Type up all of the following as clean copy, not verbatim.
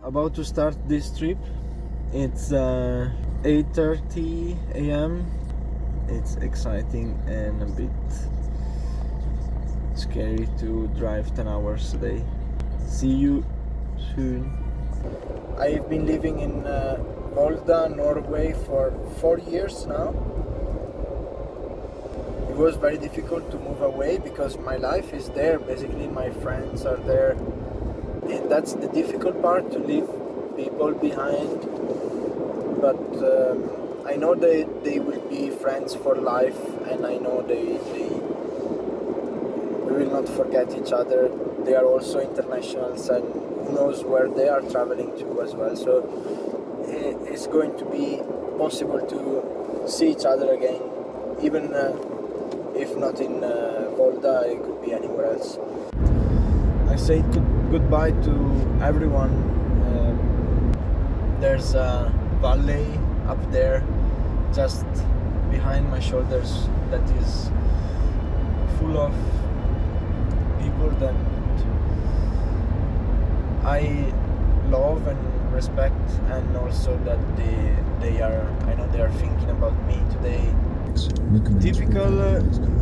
about to start this trip. It's 8:30 a.m. It's exciting and a bit scary to drive 10 hours a day. See you soon. I've been living in Volda, Norway for 4 years now. It was very difficult to move away because my life is there. Basically, my friends are there. And that's the difficult part, to leave people behind. But I know they will be friends for life, and I know we will not forget each other. They are also internationals, and who knows where they are traveling to as well. So it's going to be possible to see each other again, even if not in Volda, it could be anywhere else. I say goodbye to everyone. There's a valley up there just behind my shoulders that is full of people that I love and respect, and also that they are, I know they are thinking about me today. Typical,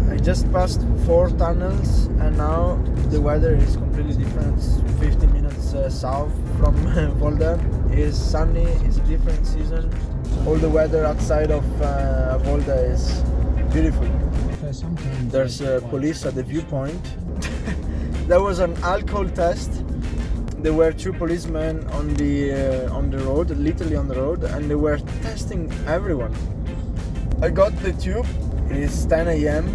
I just passed 4 tunnels and now the weather is completely different. 15 minutes south from Volda is sunny, it's a different season. All the weather outside of Volda is beautiful. There's police at the viewpoint. There was an alcohol test. There were 2 policemen on the road, literally on the road, and they were testing everyone. I got the tube. It's 10 a.m.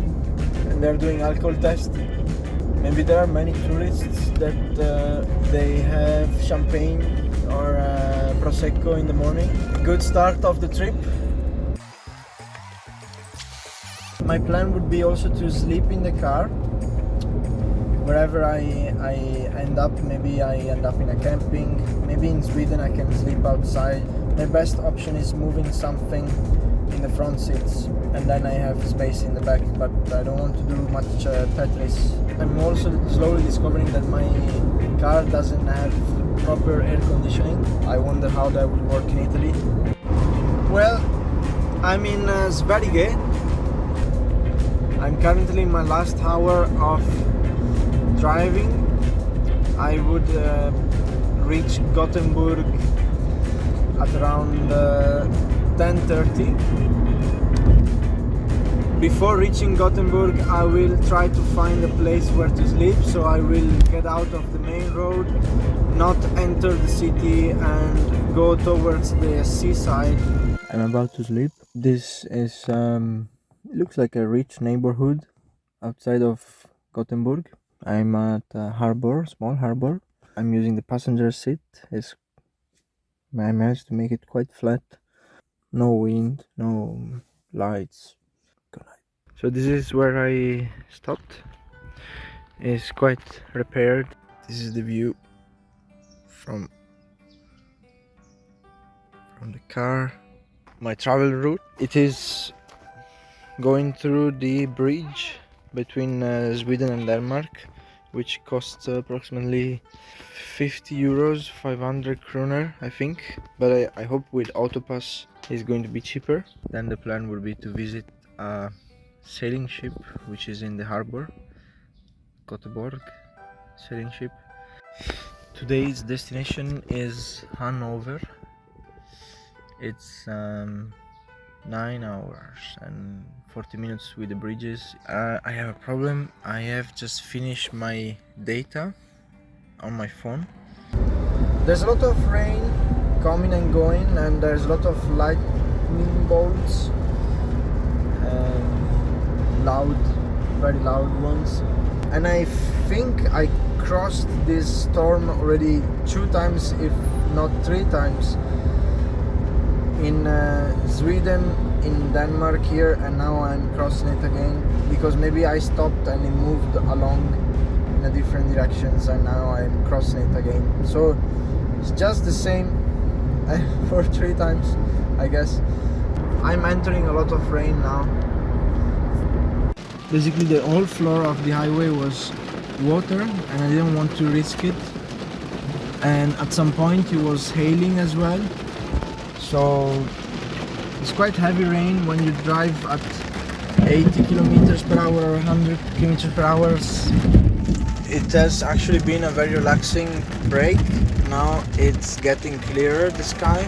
and they're doing alcohol test. Maybe there are many tourists that they have champagne or prosecco in the morning. Good start of the trip. My plan would be also to sleep in the car. Wherever I end up, maybe I end up in a camping. Maybe in Sweden I can sleep outside. My best option is moving something in the front seats, and then I have space in the back, but I don't want to do much Tetris. I'm also slowly discovering that my car doesn't have proper air conditioning. I wonder how that would work in Italy. Well, I'm in Sverige. I'm currently in my last hour of driving. I would reach Gothenburg at around 10:30. Before reaching Gothenburg, I will try to find a place where to sleep, so I will get out of the main road, not enter the city, and go towards the seaside. I'm about to sleep. This is it looks like a rich neighborhood outside of Gothenburg. I'm at a harbor, small harbor. I'm using the passenger seat. I managed to make it quite flat. No wind, no lights. Good night. So this is where I stopped. It's quite repaired. This is the view from the car. My travel route. It is going through the bridge between Sweden and Denmark, which costs approximately 50 euros, 500 kroner, I think. But I hope with Autopass it's going to be cheaper. Then the plan would be to visit a sailing ship which is in the harbor, Göteborg sailing ship. Today's destination is Hanover. It's 9 hours and 40 minutes with the bridges. I have a problem. I have just finished my data on my phone. There's a lot of rain coming and going, and there's a lot of lightning bolts, loud, very loud ones. And I think I crossed this storm already 2 times, if not 3 times. In Sweden, in Denmark here, and now I'm crossing it again because maybe I stopped and it moved along in a different directions, and now I'm crossing it again. So it's just the same for 3 times, I guess. I'm entering a lot of rain now. Basically the whole floor of the highway was water, and I didn't want to risk it. and at some point it was hailing as well. So it's quite heavy rain when you drive at 80 kilometers per hour or 100 kilometers per hour. It has actually been a very relaxing break. Now it's getting clearer, the sky,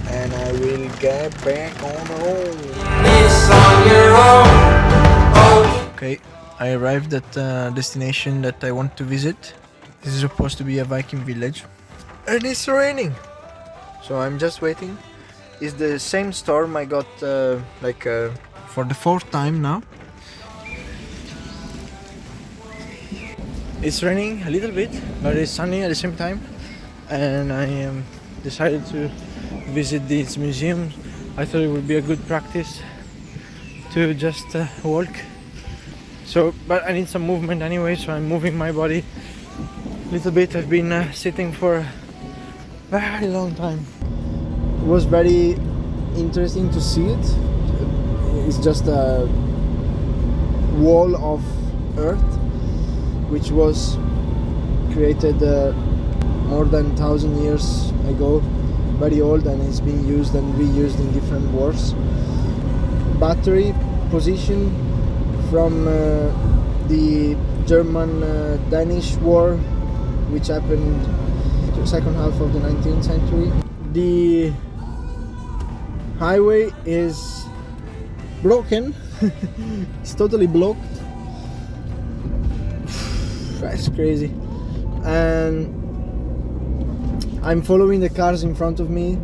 and I will get back on the road. Okay, I arrived at the destination that I want to visit. This is supposed to be a Viking village, and it's raining, so I'm just waiting. It's the same storm I got for the fourth time now. It's raining a little bit, but it's sunny at the same time, and I decided to visit this museum. I thought it would be a good practice to just walk. So, but I need some movement anyway, so I'm moving my body a little bit. I've been sitting for a very long time. It was very interesting to see it. It's just a wall of earth which was created more than 1,000 years ago, very old, and it's been used and reused in different wars. Battery position from the German-Danish war, which happened the second half of the 19th century. The highway is broken. It's totally blocked. That's crazy. And I'm following the cars in front of me.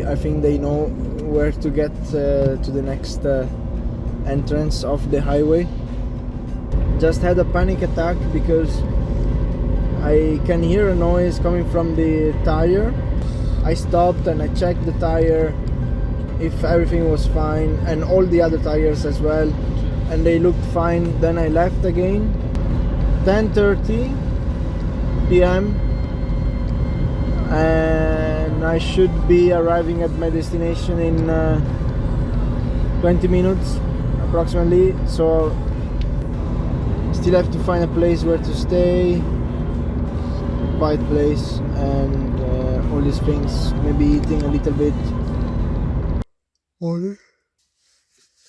I think they know where to get to the next entrance of the highway. Just had a panic attack because I can hear a noise coming from the tire. I stopped and I checked the tire if everything was fine, and all the other tires as well, and they looked fine. Then I left again. 10:30 p.m. and I should be arriving at my destination in 20 minutes approximately. So still have to find a place where to stay, quiet place, and all these things. Maybe eating a little bit.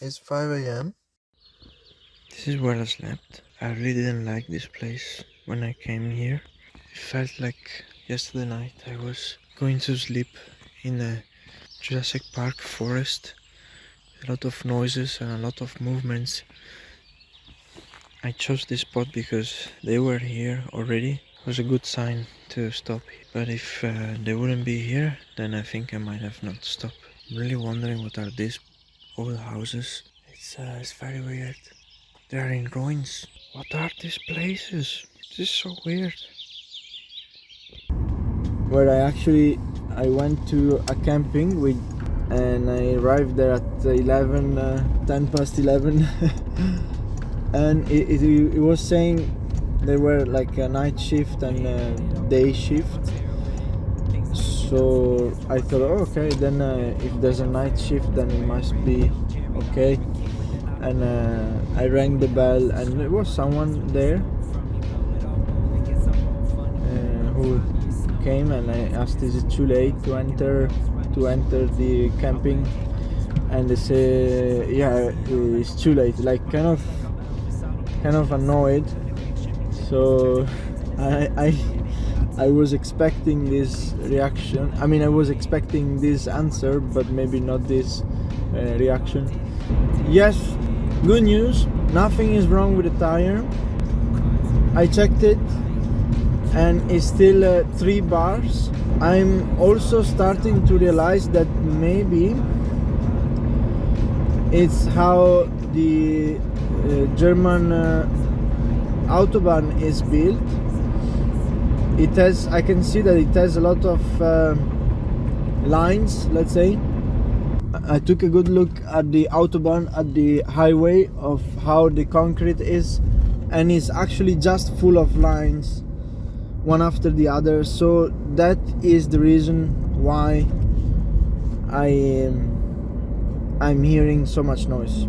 It's 5 a.m. This is where I slept. I really didn't like this place when I came here. It felt like yesterday night I was going to sleep in a Jurassic Park forest. A lot of noises and a lot of movements. I chose this spot because they were here already. It was a good sign to stop. But if they wouldn't be here, then I think I might have not stopped. I'm really wondering what are these old houses. It's very weird. They are in ruins. What are these places? This is so weird. Where I went to a camping and I arrived there at 10 past 11 and it was saying there were like a night shift and a day shift. So I thought, okay, then if there's a night shift then it must be okay. And I rang the bell and there was someone there who came, and I asked, is it too late to enter the camping? And they say, yeah, it's too late, like kind of annoyed. So I was expecting this reaction. I mean, I was expecting this answer, but maybe not this reaction. Yes, good news, nothing is wrong with the tire. I checked it and it's still 3 bars. I'm also starting to realize that maybe it's how the German Autobahn is built. I can see that it has a lot of lines, let's say. I took a good look at the Autobahn, at the highway, of how the concrete is, and it's actually just full of lines, one after the other. So that is the reason why I'm hearing so much noise.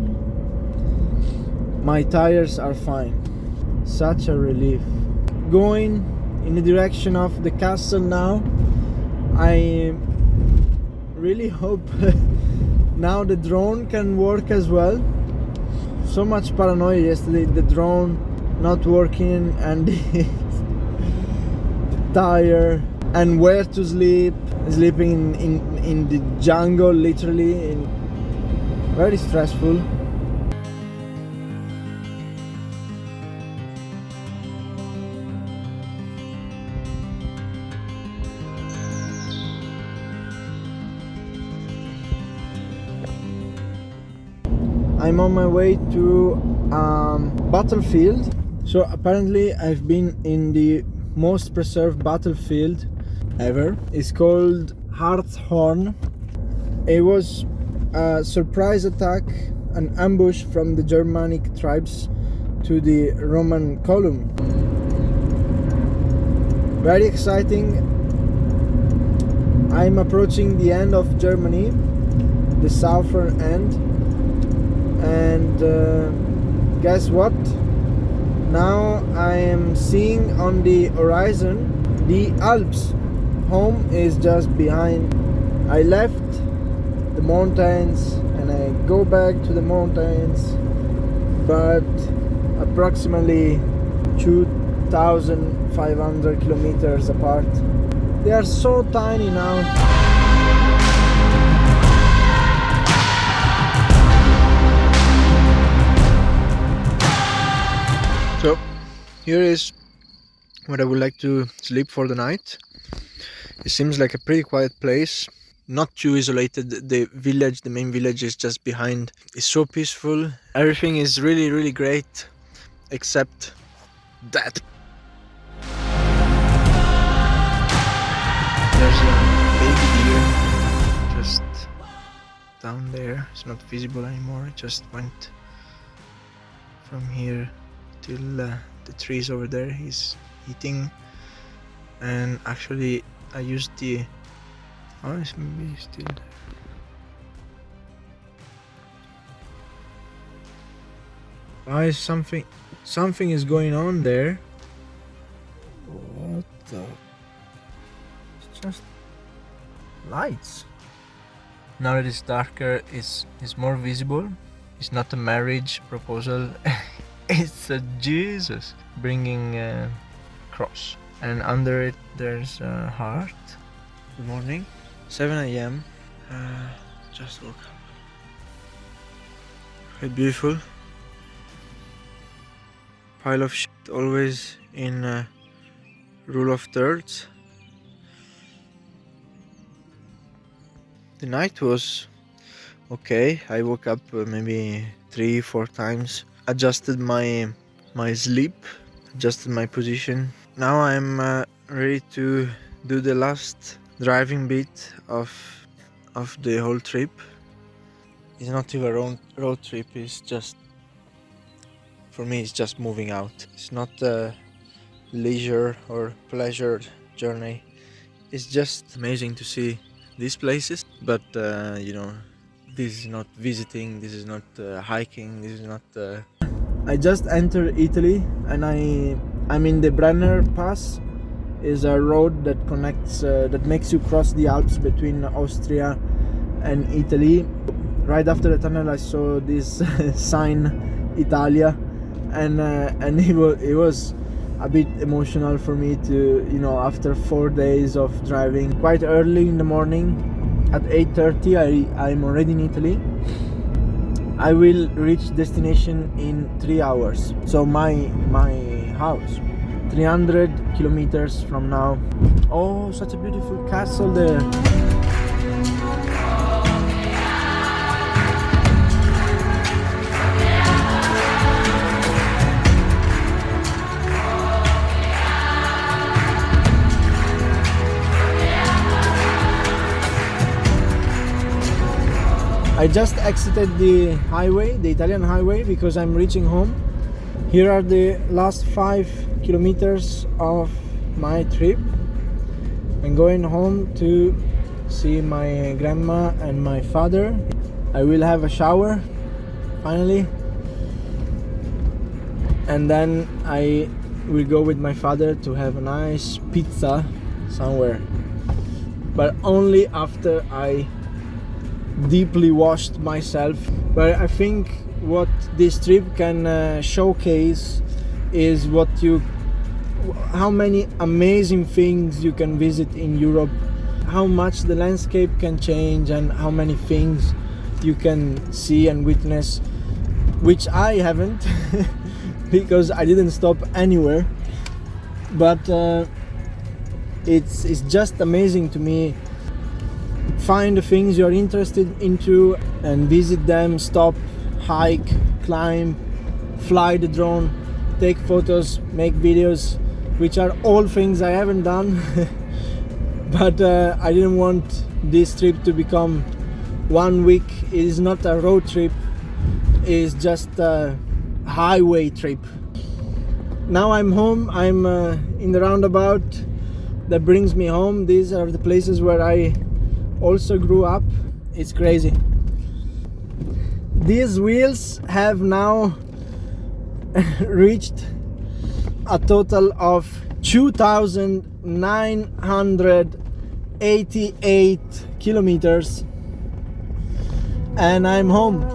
My tires are fine. Such a relief. going in the direction of the castle now. I really hope now the drone can work as well. So much paranoia yesterday, the drone not working and the tire, and where to sleep, sleeping in the jungle, literally. Very stressful. I'm on my way to battlefield. So apparently I've been in the most preserved battlefield ever. It's called Hartshorn. It was a surprise attack, an ambush from the Germanic tribes to the Roman column. Very exciting. I'm approaching the end of Germany, the southern end, and guess what? Now I am seeing on the horizon the Alps. Home is just behind. I left the mountains and I go back to the mountains, but approximately 2,500 kilometers apart. They are so tiny now. So here is where I would like to sleep for the night. It seems like a pretty quiet place, not too isolated. The village, the main village, is just behind. It's so peaceful. Everything is really, really great, except that. There's a baby deer just down there. It's not visible anymore. It just went from here till the trees over there. He's eating, and actually I used the it's maybe still there. Why is something is going on there? What the? It's just lights. Now that it's darker, it's more visible. It's not a marriage proposal. It's a Jesus bringing a cross, and under it there's a heart. Good morning, 7 a.m. Just woke up. Quite beautiful. Pile of shit, always in rule of thirds. The night was okay. I woke up maybe 3-4 times. Adjusted my sleep, adjusted my position. Now I'm ready to do the last driving bit of the whole trip. It's not even a road trip, it's just, for me, it's just moving out. It's not a leisure or pleasure journey. It's just amazing to see these places, but this is not visiting, this is not hiking, this is not... I just entered Italy, and I'm in the Brenner Pass. Is a road that connects, that makes you cross the Alps between Austria and Italy. Right after the tunnel, I saw this sign, Italia, and it was a bit emotional for me to, after 4 days of driving, quite early in the morning, at 8:30, I'm already in Italy. I will reach destination in 3 hours. So my house, 300 kilometers from now. Oh, such a beautiful castle there. I just exited the highway, the Italian highway, because I'm reaching home. Here are the last 5 kilometers of my trip. I'm going home to see my grandma and my father. I will have a shower, finally. And then I will go with my father to have a nice pizza somewhere, but only after I deeply washed myself. But I think what this trip can showcase is how many amazing things you can visit in Europe, how much the landscape can change, and how many things you can see and witness, which I haven't because I didn't stop anywhere. But it's just amazing to me. Find the things you're interested into and visit them, stop, hike, climb, fly the drone, take photos, make videos, which are all things I haven't done. But I didn't want this trip to become 1 week. It is not a road trip, it's just a highway trip. Now I'm home, I'm in the roundabout that brings me home. These are the places where I also grew up. It's crazy. These wheels have now reached a total of 2,988 kilometers, and I'm home.